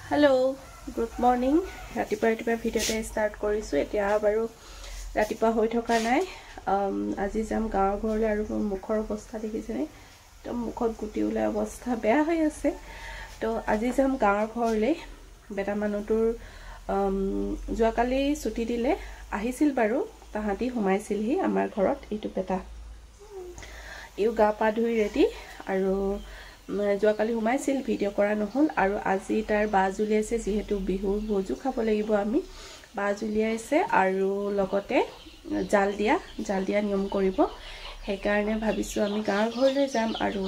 hello good morning रातिपुवा भिडिओटे start करिसु एतिया बारु रातिपुवा होय থকা নাই আজি যাম গাঁৱৰ ঘৰলৈ আৰু মুখৰ অৱস্থা দেখিছেনে তো মুখত গুটি ওলাই অৱস্থা বেয়া হৈ আছে তো আজি যাম গাঁৱৰ ঘৰলৈ বেটা মানুহটোৰ যোৱাকালি ছুটি দিলে আহিছিল বাৰু তাহাঁতি সোমাইছিলহি আমাৰ ঘৰত এইটো বেটা ইউ গা পা ধুই ৰেডি আৰু যোৱাকালি সোমাইছিল ভিডিঅ' কৰা নহল আৰু আজি তাৰ বাজ উলিয়াইছে যেহেতু বিহুৰ ভোজু খাব লাগিব আমি বাজ উলিয়াইছে আৰু লগতে জাল দিয়া নিয়ম কৰিব সেইকাৰণে ভাবিছো আমি গাঁৱৰ ঘৰলৈ যাম আৰু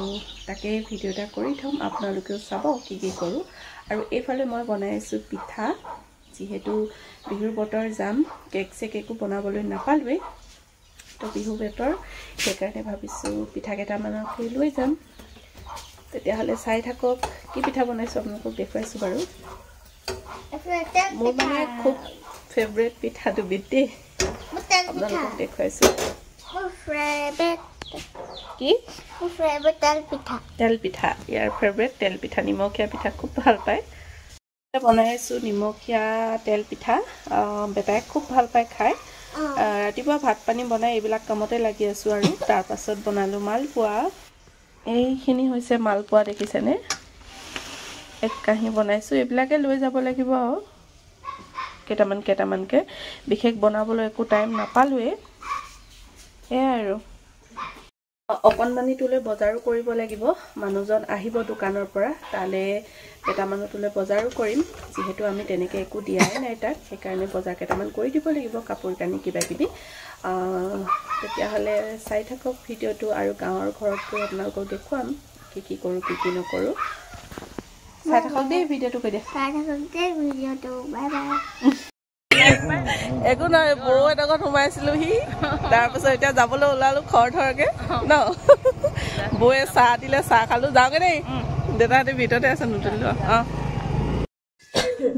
তাকে ভিডিঅ'টা কৰি থম আপোনালোকেও চাব কি কি কৰো আৰু এইফালে মই বনাইছো পিঠা যেহেতু বিহুৰ বতৰ যাম কেকো বনাবলৈ নাপালৱে তো বিহু বতৰ সেইকাৰণে ভাবিছো পিঠা কেইটামানক লৈ যাম তেতিয়া হলে চাই থাকক কি পিঠা বনাইছো আপোনালোকক দেখুৱাইছো বাৰু মোৰ মানে খুব ফেভৰেট পিঠা দুবিধ আপোনালোকক দেখুৱাইছো কি তেল পিঠা ইয়াৰ ফেভৰেট তেল পিঠা নিমখীয়া পিঠা খুব ভাল পায় বনাইছো নিমখীয়া তেল পিঠা বেটাই খুব ভাল পায় খাই ৰাতিপুৱা ভাত পানী বনাই এইবিলাক কামতে লাগি আছো আৰু তাৰ পাছত বনালো মালপোৱা এইখিনি হৈছে মালপোৱা দেখিছেনে এক কাহি বনাইছো এইবিলাকে লৈ যাব লাগিব কেটামানকে বিশেষ বনাবলৈ একো টাইম নাপালোৱে আৰু অকনমানি তুলে বজাৰো কৰিব লাগিব মানুহজন আহিব দোকানৰ পৰা তালে কেটামানতুলে বজাৰো কৰিম যেহেতু আমি তেনেকে একো দিয়াই নাই তাক সেইকাৰণে বজাৰ কেটামান কৰি দিব লাগিব কাপোৰ কানি কিবা কিবি তেতিয়া হলে চাই থাকক ভিডিঅ'টো আৰু গাঁৱৰ ঘৰত গৈ আপোনালোকক দেখুৱাম কি কৰো কি নকৰো চাই থাকক দেই ভিডিঅ'টো কৈ দে চাই থাকক দেই ভিডিঅ'টো বাই বাই একো নহয় বৌ এটাকত সোমাইছিলো হি তাৰ পাছত এতিয়া যাবলৈ ওলালো খৰকে ন বৌয়ে চাহ দিলে চাহ খালো যাওগে দেই দেউতাহঁতে ভিতৰতে আছে নুতুলিলো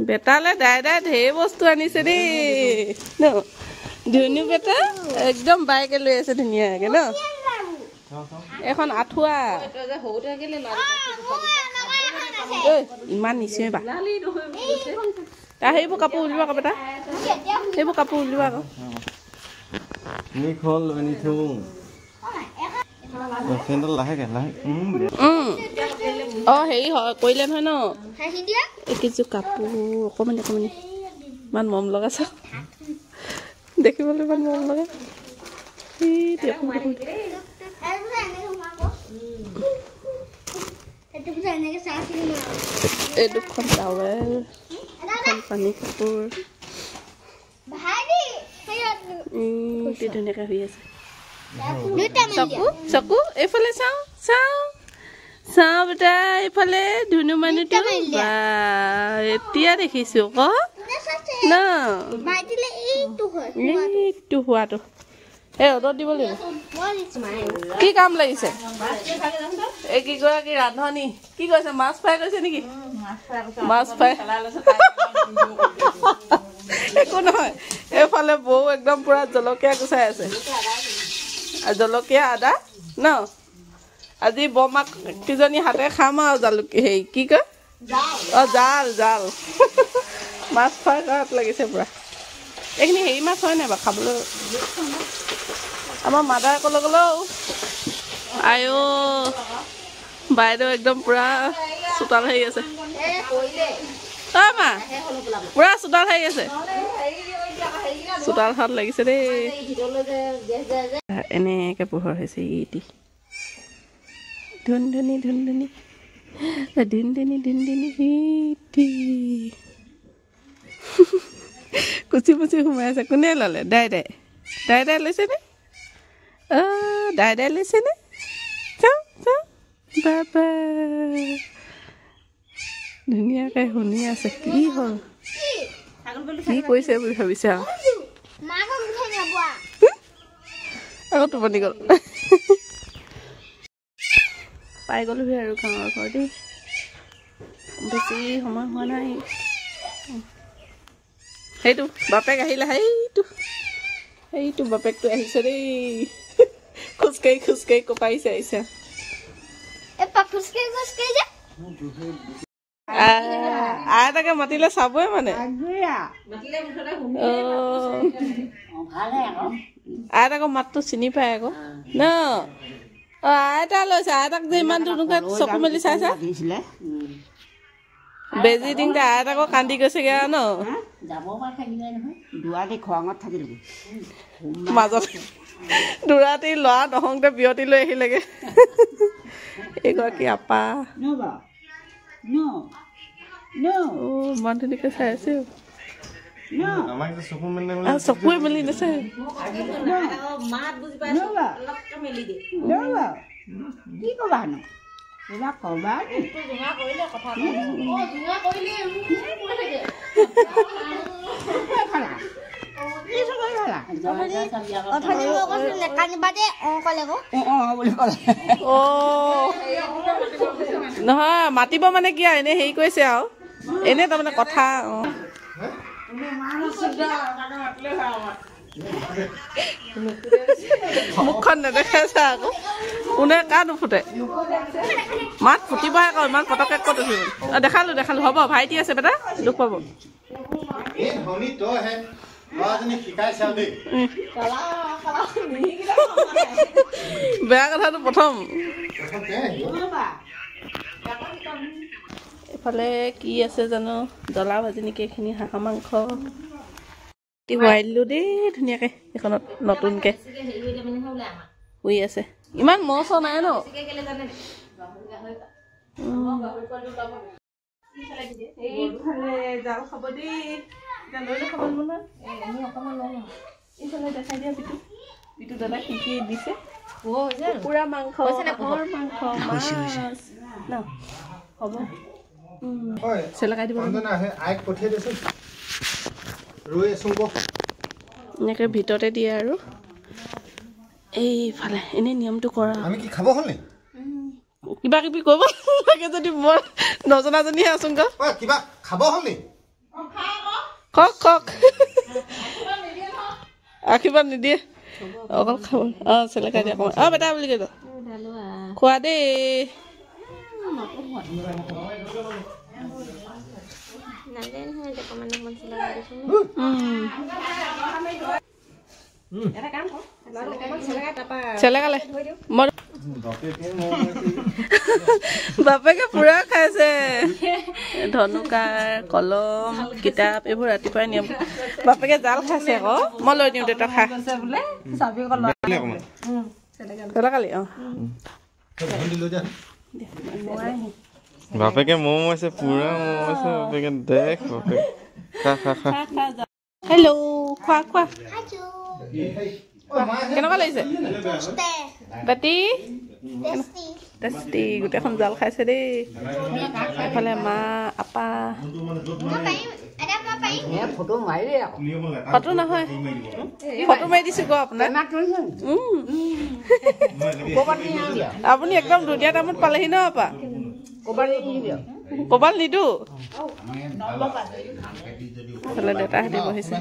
বেটালে দাই ঢেৰ বস্তু আনিছে দেই ন ধুনু বেটা একদম বাইকে লৈ আছে ধুনীয়াকে ন এখন আঠুৱা ইমান নিচে বা সেইবোৰ কাপোৰ উলিওৱা আকৌ বেটা সেইবোৰ কাপোৰ উলিওৱা আকৌ হেৰি হয় কৰিলে নহয় ন এইকেইযোৰ কাপোৰ অকণমানি ইমান মৰম লগাইছ দেখিবলৈ ইমান মৰম লগা এই দুখন টাৱেল পানী কাপোৰ ধুনীয়াকে হৈ আছে চকু এইফালে চাওঁ বেটা এইফালে ধুনু মানুহটো বা এতিয়া দেখিছো ক ন এইটো হোৱাটো অৰ্ডাৰ দিব লাগিব কি কাম লাগিছে এই কিগৰাকী ৰান্ধনী কি কৈছে মাছ ফ্ৰাই কৰিছে নেকি মাছ ফ্ৰাই একো নহয় এইফালে বৌ একদম পুৰা জলকীয়া গুচাই আছে জলকীয়া আদা ন আজি বমাক কিজনী হাতে খাম আৰু জালুকীয়া হেৰি কি কয় জাল মাছ ফ্ৰাই কৰাত লাগিছে পুৰা এইখিনি হেৰি মাছ হয় নাই বাৰু খাবলৈ আমাৰ মাদাৰ কলৈ গ'লেও আইঅ বাইদেউ একদম পুৰা চোতাল হেৰি আছে মা পুৰা চোতাল হেৰি আছে চোতাল হাত লাগিছে দেই এনেকে পোহৰ হৈছে ইটি ধুনধুনি কুচি মুচি সোমাই আছে কোনে ললে দাই লৈছে নে দাই লৈছে নে বাবা ধুনীয়াকে শুনি আছে কি হ'ল কি কৈছে বুলি ভাবিছে আকৌ টোপনি গ'ল পাই গ'লোহি আৰু গাঁৱৰ ঘৰ দেই বেছি সময় হোৱা নাই সেইটো বাপেক আহিলে সেইটো বাপেকটো আহিছে দেই খোজকাঢ়ি কপাইছে আহিছে আইতাকে মাতিলে চাবই মানে আইতাকৰ মাতটো চিনি পায় আকৌ ন আইতা লৈছে আইতাক যে ইমান ধুনুকে চকু মেলি চাইছে বেজি দিওঁতে আইতাকো কান্দি গৈছেগে আৰু ন মাজত দুৰাতি ল'ৰা নহওঁতে বিৰতি লৈ আহিলেগে এইগৰাকী আপা ইমান ধুনীয়াকে চাই আছে চকুৱে মেলি দিছে নহয় মাতিব মানে কি আৰু এনে হেৰি কৰিছে আৰু এনে তাৰমানে কথা মুখখন নেদেখাইছে আকৌ কোনে কাৰ নুফুটে মাত ফুটিবহে আকৌ ইমান পটকে ক'ত উঠিব দেখালো হ'ব ভাইটি আছে বেটা দুখ পাব বেয়া কথাটো প্ৰথম এফালে কি আছে জানো জ্বলা ভাজি নেকি এইখিনি হাঁহ মাংস ভৰাই দিলো দেই ধুনীয়াকে এইখনত নতুনকে শুই আছে ইমান মহ চহ নাই ন এইফালে জাল খাব দেই লৈ খাব এইফালে দেখাই দিয়া বিটু দাদা কি কি দিছে কুকুৰা মাংস হাঁহৰ মাংস মাছ ন হ'ব চেলেকাই দিব এনেকৈ ভিতৰতে দিয়ে আৰু এইফালে এনেই নিয়মটো কৰা আমি কি খাব হ'লে কিবা কিবি কৰিব লাগে যদি মই নজনাজনীহে আছোং কিবা খাব হ'লে কওক আশীৰ্বাদ নিদিয়ে অকল খাব চেলেকাই দিয়ে অকণমান বেটা বুলি কৈ খোৱা দেই চেলেকালে বাপেকে পুৰা খাইছে ধনুকাৰ কলম কিতাপ এইবোৰ ৰাতিপুৱাই নিয়ম বাপেকে জাল খাইছে আকৌ মই লৈ দিওঁ দেউতা খা চেলেকালি বাপেকে মম আছে পুৰা মম আছে বাপেকে দেখ বাপেক হেল্ল' খোৱা কেনেকুৱা লাগিছে বেটি টেষ্টি গোটেইখন জাল খাইছে দেই এফালে মা আপা ফটো নহয় ফটো মাৰি দিছো গ আপোনাৰ আপুনি একদম ধুনীয়া টাইমত পালেহি ন আপা কবাল নিদো দেউতাহঁতে বহিছে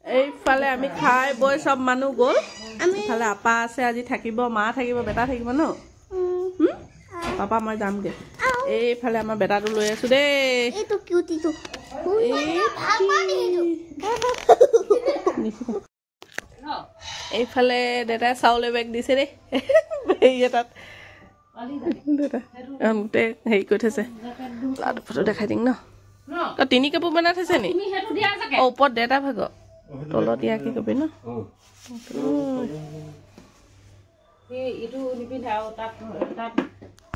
এইফালে আমি খাই বৈ চব মানুহ গ'ল এইফালে আপা আছে আজি থাকিব মা থাকিব বেটা থাকিব ন পাপা মই যামগে এইফালে আমাৰ বেটাটো লৈ আছো দেই এইফালে দেউতাই চাউলে বেগ দিছে দেই হেৰি এটাত গোটেই হেৰি কৰি থৈছে ফটো দেখাই দিম ন তিনি কাপোৰ বনাই থৈছে নি ওপৰত দেউতা ভাগ তলত ইয়াকে কবি ন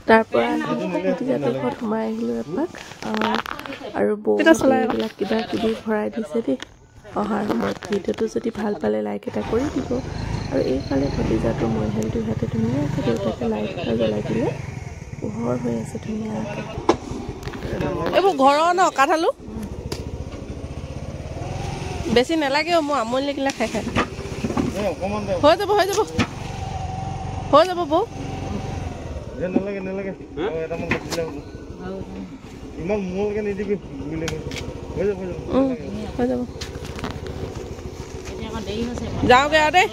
তাৰ পৰা সোমাই আহিলো এপাক আৰু বৌবিলাক কিবা কিবি ভৰাই দিছে দেই অহাৰ সময়ত ভিডিঅ'টো যদি ভাল পালে লাইক এটা কৰি দিব আৰু এইফালে ভতিজাটো মই হেলটো ইহঁতে ধুনীয়াকৈ দেউতাকে লাইট এটা জ্বলাই দিলে পোহৰ হৈ আছে ধুনীয়াকৈ এইবোৰ ঘৰৰ ন কাঠ আলু বেছি নালাগেও মোৰ আমনি লাগিলে খাই হৈ যাব বৌ হৈ যাব যাওঁগে আৰু দেই